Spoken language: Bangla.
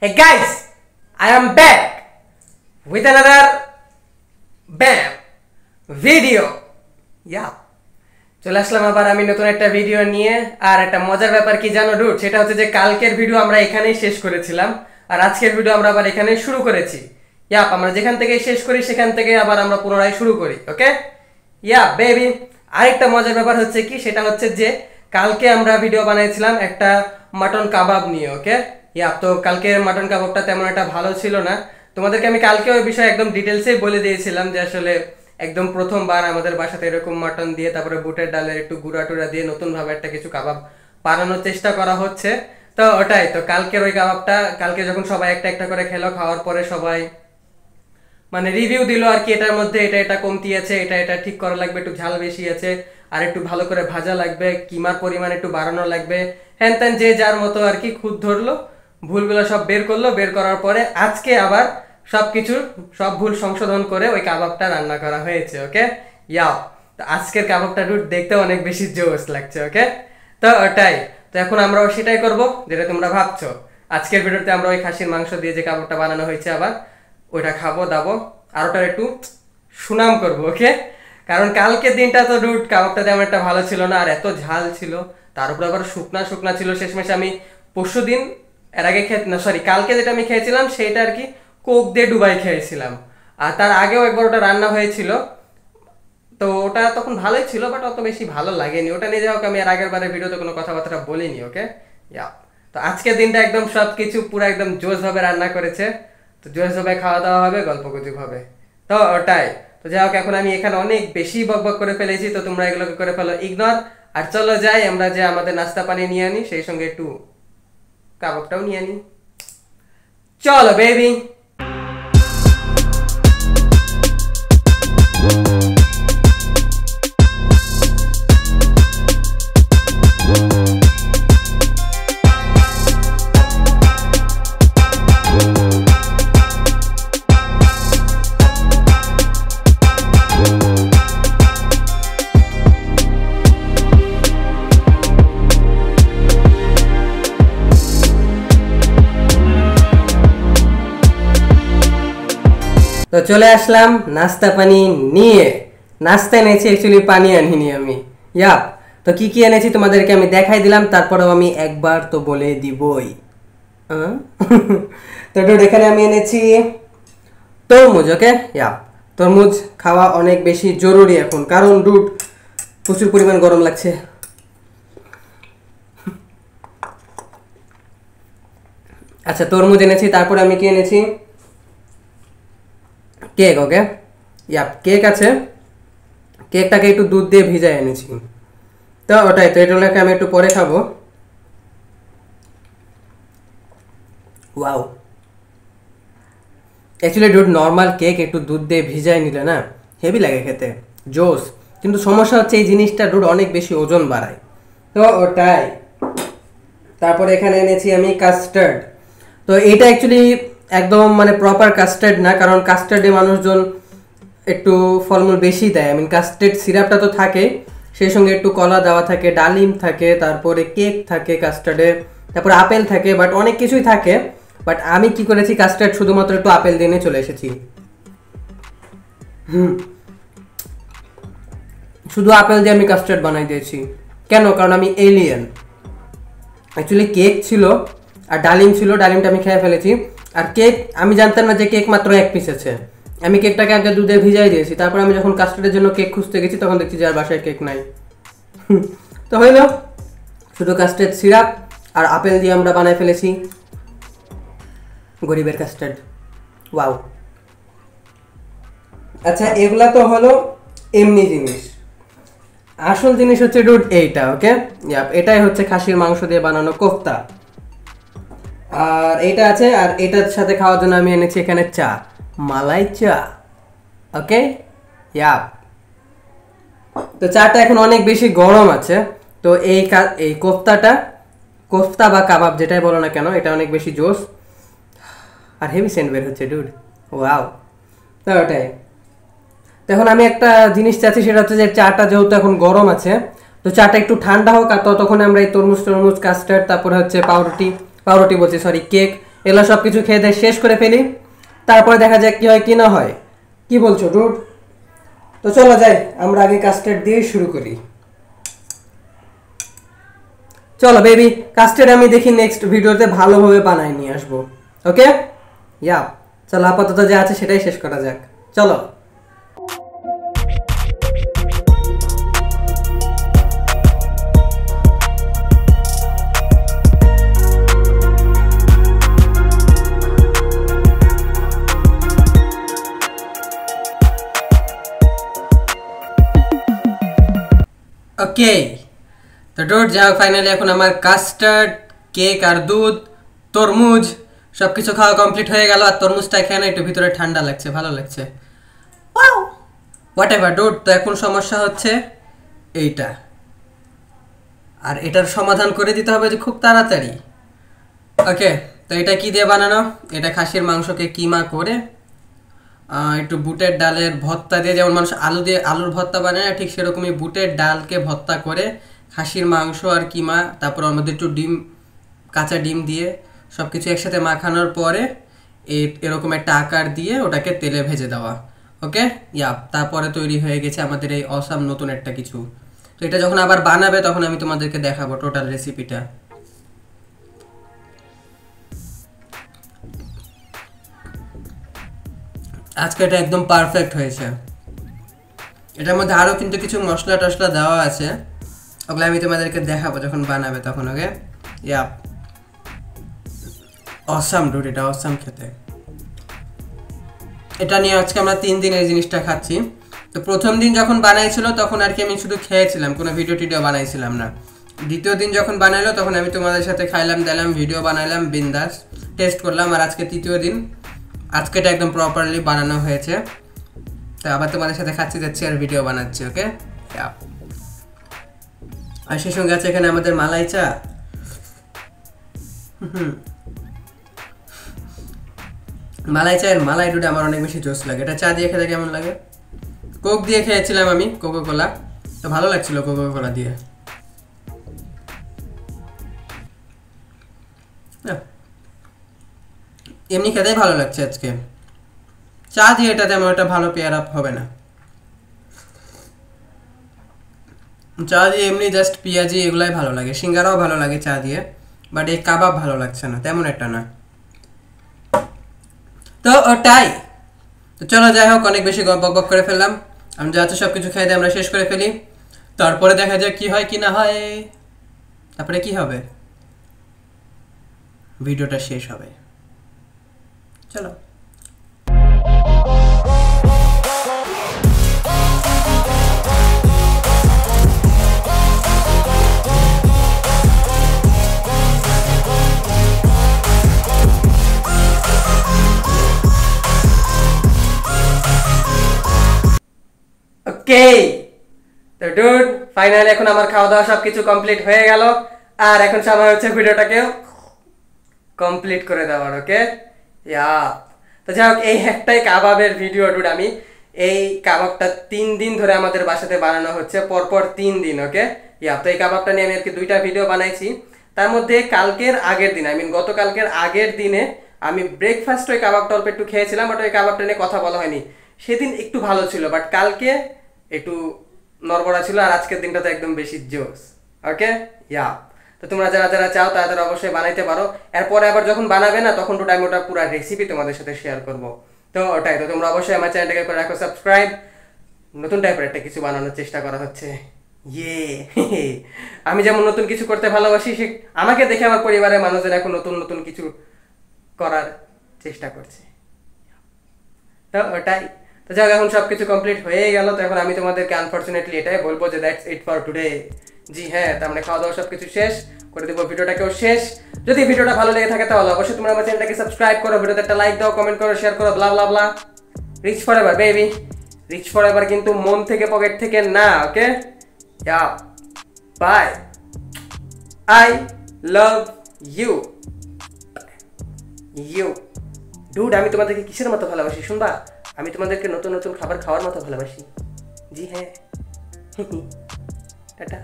Hey guys, I am back with another BAM video. Yeah. চলে আসলাম আবার আমি নতুন একটা ভিডিও নিয়ে। আর একটা মজার ব্যাপার কি জানো ডুড, সেটা হচ্ছে যে কালকের ভিডিও আমরা এখানেই শেষ করেছিলাম আর আজকের ভিডিও আমরা আবার এখানে শুরু করেছি। ইয়াপ, আমরা যেখান থেকে শেষ করি সেখান থেকে আবার আমরা পুনরায় শুরু করি। ওকে ইয়া বেবি, আরেকটা মজার ব্যাপার হচ্ছে কি, সেটা হচ্ছে যে কালকে আমরা ভিডিও বানিয়েছিলাম একটা মাটন কাবাব নিয়ে। ওকে ইয়া, তো কালকের মাটন কাবাবটা তেমন একটা ভালো ছিল না। তোমাদেরকে আমি কালকে ওই বিষয়ে একদম ডিটেলসেই বলে দিয়েছিলাম যে আসলে একদম প্রথমবার আমাদের বাসাতে এরকম মাটন দিয়ে তারপরে বুটের ডালের একটু গুঁড়া টুড়া দিয়ে নতুনভাবে একটা কিছু কাবাব বানানোর চেষ্টা করা হচ্ছে। তো ওটাই তো, কালকের ওই কাবাবটা কালকে যখন সবাই একটা একটা করে খেলো, খাওয়ার পরে সবাই মানে রিভিউ দিল আর কি, এটার মধ্যে এটা এটা কমতি আছে, এটা এটা ঠিক করা লাগবে, একটু ঝাল বেশি আছে, আর একটু ভালো করে ভাজা লাগবে, কিমার পরিমাণ একটু বাড়ানো লাগবে, হ্যান ত্যান যে যার মতো আর কি খুদ ধরলো, ভুলগুলো সব বের করলো। বের করার পরে আজকে আবার সব ভুল সংশোধন করে ওই কাবাবটা রান্না করা হয়েছে। ওকে ইয়াও, তো আজকের কাবাবটা দেখতে অনেক বেশি জোস লাগছে। ওকে তো ওটাই, তো এখন আমরাও সেটাই করব যেটা তোমরা ভাবছো। আজকের ভিডিওতে আমরা ওই খাসির মাংস দিয়ে যে কাবাবটা বানানো হয়েছে আবার ওইটা খাবো দাবো আর ওটার একটু সুনাম করবো। ওকে, কারণ কালকের দিনটা তো ডুড কাবাবটা তেমন একটা ভালো ছিল না, আর এত ঝাল ছিল, তার উপরে আবার শুকনা শুকনা ছিল। শেষমেশ আমি পরশু দিন এর আগে কালকে যেটা আমি খেয়েছিলাম সেটা আর কি কোক দিয়ে ডুবাই খেয়েছিলাম, আর তার আগেও একবার ওটা রান্না হয়েছিল, তো ওটা তখন ভালোই ছিল বাট অত বেশি ভালো লাগেনি। ওটা নিয়ে যাও, আমি আর আগের বারের ভিডিওতে কোনো কথাবার্তা বলিনি। ওকে ইয়া, তো আজকের দিনটা একদম সব কিছু পুরো একদম জোশভাবে রান্না করেছে, তো জোশভাবে খাওয়া দাওয়া হবে, গল্প গুজব হবে। তো ওটাই তো, যাই হোক এখন আমি এখানে অনেক বেশি বকবক করে ফেলেছি, তো তোমরা এগুলোকে করে ফেলো ইগনোর। আর চলো যাই আমরা যে আমাদের নাস্তা পানি নিয়ে আনি, সেই সঙ্গে একটু কাবাবটাও নিয়ে আনি। চলো বেবি। তো চলে আসলাম নাস্তা পানি নিয়ে। নাস্তা এনেছি, অ্যাকচুয়ালি পানি আনিনি আমি। ইয়াপ, তো কি কি এনেছি তোমাদেরকে আমি দেখাই দিলাম, তারপরেও আমি একবার তো বলে দিবই। তো এখানে আমি এনেছি তরমুজ। ওকে ইয়াপ, তরমুজ খাওয়া অনেক বেশি জরুরি এখন, কারণ ডুড প্রচুর পরিমাণ গরম লাগছে। আচ্ছা তরমুজ এনেছি, তারপরে আমি কি এনেছি, কেক। ওকে ইয়াপ, কেক আছে, কেকটাকে একটু দুধ দিয়ে ভিজায় এনেছি। তো ওটাই তো, এটাকে আমি একটু পরে খাবো। Wow, actually dude normal cake একটু দুধ দিয়ে ভিজায় নিলে না হেভি লাগে খেতে, জোস। কিন্তু সমস্যা হচ্ছে এই জিনিসটা ডুড অনেক বেশি ওজন বাড়ায়। তো ওটাই, তারপরে এখানে এনেছি আমি কাস্টার্ড। তো এটা অ্যাকচুয়ালি একদম মানে প্রপার কাস্টার্ড না, কারণ কাস্টার্ডে মানুষজন একটু ফলমূল বেশি দেয়। আই মিন কাস্টার্ড সিরাপটা তো থাকে, সেই সঙ্গে একটু কলা দেওয়া থাকে, ডালিম থাকে, তারপরে কেক থাকে কাস্টার্ডে, তারপরে আপেল থাকে, বাট অনেক কিছুই থাকে। বাট আমি কি করেছি, কাস্টার্ড শুধুমাত্র একটু আপেল দিয়ে চলে এসেছি। শুধু আপেল দিয়ে আমি কাস্টার্ড বানাই দিয়েছি। কেন? কারণ আমি এলিয়েন। অ্যাকচুয়ালি কেক ছিল আর ডালিম ছিল, ডালিমটা আমি খেয়ে ফেলেছি। আর কেক আমি জানতাম না যে কেক মাত্র এক পিস আছে, আমি কেকটাকে আগে দুধে ভিজাই দিয়েছি। তারপর আমি যখন কাস্টার্ডের জন্য কেক খুঁজতে গেছি তখন দেখছি যে আর বাসায় কেক নাই। তো হইল, শুধু কাস্টার্ড সিরাপ আর আপেল দিয়ে আমরা বানাই ফেলেছি গরিবের কাস্টার্ড। ওয়াও। আচ্ছা এগুলা তো হলো এমনি জিনিস, আসল জিনিস হচ্ছে ডুড এইটা। ওকে ইয়াপ, এটাই হচ্ছে খাসির মাংস দিয়ে বানানো কোফতা। আর এটা আছে, আর এটার সাথে খাওয়ার জন্য আমি এনেছি এখানে চা, মালাই চা। ওকে ইয়াপ, তো চাটা এখন অনেক বেশি গরম আছে, তো এই কোফতা বা কাবাব যেটাই বলো না কেন, এটা অনেক বেশি জোস আর হেভি সেন্ট বের হচ্ছে ডুড। ওয়াও, তো ওটাই। তো এখন আমি একটা জিনিস চাচ্ছি, সেটা হচ্ছে যে চাটা যেহেতু এখন গরম আছে, তো চাটা একটু ঠান্ডা হোক, আর ততক্ষণ আমরা এই তরমুজ কাস্টার্ড, তারপরে হচ্ছে পাউরুটি বলছি সরি কেক, এগুলো সব কিছু খেয়ে দিয়ে শেষ করে ফেলি, তারপরে দেখা যাক কি হয় কি না হয়। কি বলছো ডুড? তো চলো যাই, আমরা আগে কাস্টার্ড দিয়ে শুরু করি। চলো বেবি, কাস্টার্ড আমি দেখি নেক্সট ভিডিওতে ভালোভাবে বানাই নিয়ে আসবো। ওকে, ইয়া, চলো আপাতত যা আছে সেটাই শেষ করা যাক। চলো। ওকে, তো ডোট যাও, ফাইনালি এখন আমার কাস্টার্ড, কেক আর দুধ, তরমুজ সব কিছু খাওয়া কমপ্লিট হয়ে গেল। আর তরমুজটা এখানে একটু ভিতরে ঠান্ডা লাগছে, ভালো লাগছে। Wow, what ever dot. তো এখন সমস্যা হচ্ছে এইটা, আর এটার সমাধান করে দিতে হবে যে খুব তাড়াতাড়ি। ওকে, তো এটা কি দিয়ে বানানো? এটা খাসির মাংসকে কিমা করে একটু বুটের ডালের ভর্তা দিয়ে, যেমন মানুষ আলু দিয়ে আলুর ভর্তা বানায় ঠিক সেরকমই বুটের ডালকে ভর্তা করে খাসির মাংস আর কিমা, তারপর ওর মধ্যে একটু ডিম, কাঁচা ডিম দিয়ে সব কিছু একসাথে মাখানোর পরে এরকম একটা আকার দিয়ে ওটাকে তেলে ভেজে দেওয়া। ওকে, ইয়া, তারপরে তৈরি হয়ে গেছে আমাদের এই অসাম নতুন একটা কিছু। তো এটা যখন আবার বানাবে তখন আমি তোমাদেরকে দেখাবো টোটাল রেসিপিটা। আজকে এটা একদম পারফেক্ট হয়েছে। এটার মধ্যে আরও কিন্তু কিছু মশলা টশলা দেওয়া আছে, ওগুলো আমি তোমাদেরকে দেখাবো যখন বানাবে তখন। ওকে, ইয়া, অসাম ডুড, এটা অসাম খেতে। এটা নিয়ে আজকে আমরা 3 দিন এই জিনিসটা খাচ্ছি। তো প্রথম দিন যখন বানাইছিল তখন আর কি আমি শুধু খেয়েছিলাম, কোনো ভিডিও টিডিও বানাইছিলাম না। দ্বিতীয় দিন যখন বানাইলো তখন আমি তোমাদের সাথে খাইলাম, দিলাম, ভিডিও বানাইলাম, বিন্দাস টেস্ট করলাম। আর আজকে তৃতীয় দিন, আজকে এটা একদম প্রপারলি বানানো হয়েছে। তো আবার তোমাদের সাথে খাচ্ছি, যাচ্ছি আর ভিডিও বানাচ্ছি। ওকে, আর সেই সঙ্গে আছে এখানে আমাদের মালাই চা। মালাই চায়ের মালাই ডুডে আমার অনেক বেশি জোস লাগে। এটা চা দিয়ে খেতে কেমন লাগে? কোক দিয়ে খেয়েছিলাম আমি, কোকো কোলা, তো ভালো লাগছিল কোকো কোলা দিয়ে। এমনি খেতেই ভালো লাগছে আজকে। চা দিয়ে এটা তেমন একটা ভালো পেয়ার আপ হবে না। চা দিয়ে এমনি জাস্ট পেঁয়াজি এগুলাই ভালো লাগে, সিঙ্গারাও ভালো লাগে চা দিয়ে, বাট এই কাবাব ভালো লাগছে না, তেমন একটা না। তো ওটাই। তো চলো যাই হোক, অনেক বেশি বক বক করে ফেললাম। আমি যা আছে সব কিছু খেয়ে দিয়ে আমরা শেষ করে ফেলি, তারপরে দেখা যাক কি হয় কি না হয়। তারপরে কি হবে, ভিডিওটা শেষ হবে। চলো। ওকে, তো ডুড ফাইনালি এখন আমার খাওয়া দাওয়া সবকিছু কমপ্লিট হয়ে গেল, আর এখন সময় হচ্ছে ভিডিওটাকেও কমপ্লিট করে দেওয়ার। ওকে, ইয়া, তো যাই হোক, এই একটাই কাবাবের ভিডিও ডুড। আমি এই কাবাবটা 3 দিন ধরে আমাদের বাসাতে বানানো হচ্ছে, পরপর 3 দিন। ওকে, ইয়া, তো এই কাবাবটা নিয়ে আমি আর কি 2টা ভিডিও বানাইছি। তার মধ্যে কালকের আগের দিন, আই মিন গতকালকের আগের দিনে আমি ব্রেকফাস্ট ওই কাবাবটা অল্প একটু খেয়েছিলাম, বাট ওই কাবাবটা নিয়ে কথা বলা হয়নি। সেদিন একটু ভালো ছিল, বাট কালকে একটু নড়বড়া ছিল, আর আজকের দিনটা তো একদম বেশি জোস। ওকে, ইয়া, তো তোমরা যারা যারা চাও তারা তারা অবশ্যই বানাইতে পারো। এরপরে আবার যখন বানাবে না তখন তো আমি ওটা পুরো রেসিপি তোমাদের সাথে শেয়ার করব। তো ওটাই, তো তোমরা অবশ্যই আমার চ্যানেলটাকে করে রাখো সাবস্ক্রাইব। নতুন টাইপের একটা কিছু বানানোর চেষ্টা করা হচ্ছে। ইয়ে, আমি যেমন নতুন কিছু করতে ভালোবাসি, সে আমাকে দেখে আমার পরিবারের মানুষজন এখন নতুন নতুন কিছু করার চেষ্টা করছে। তো ওটাই, তো যাক, এখন সব কিছু কমপ্লিট হয়ে গেল। তো এখন আমি তোমাদেরকে আনফর্চুনেটলি এটাই বলবো যে দ্যাটস ইট ফর টুডে। জি হ্যাঁ, তার মানে খাওয়া দাওয়া সব কিছু শেষ করে দেবো, ভিডিওটাকেও শেষ। যদি ভিডিওটা ভালো লেগে থাকে তাহলে অবশ্যই তোমরা আমার চ্যানেলটাকে সাবস্ক্রাইব করো, ভিডিওতে একটা লাইক দাও, কমেন্ট করো, শেয়ার করো, blah blah blah. Rich forever baby, rich forever, কিন্তু মন থেকে পকেট থেকে না। Okay, yeah, bye, I love you you dude. আমি তোমাদেরকে কিসের মতো ভালোবাসি শুনবা? আমি তোমাদেরকে নতুন নতুন খাবার খাওয়ার মতো ভালোবাসি। জি হ্যাঁ, টাটা।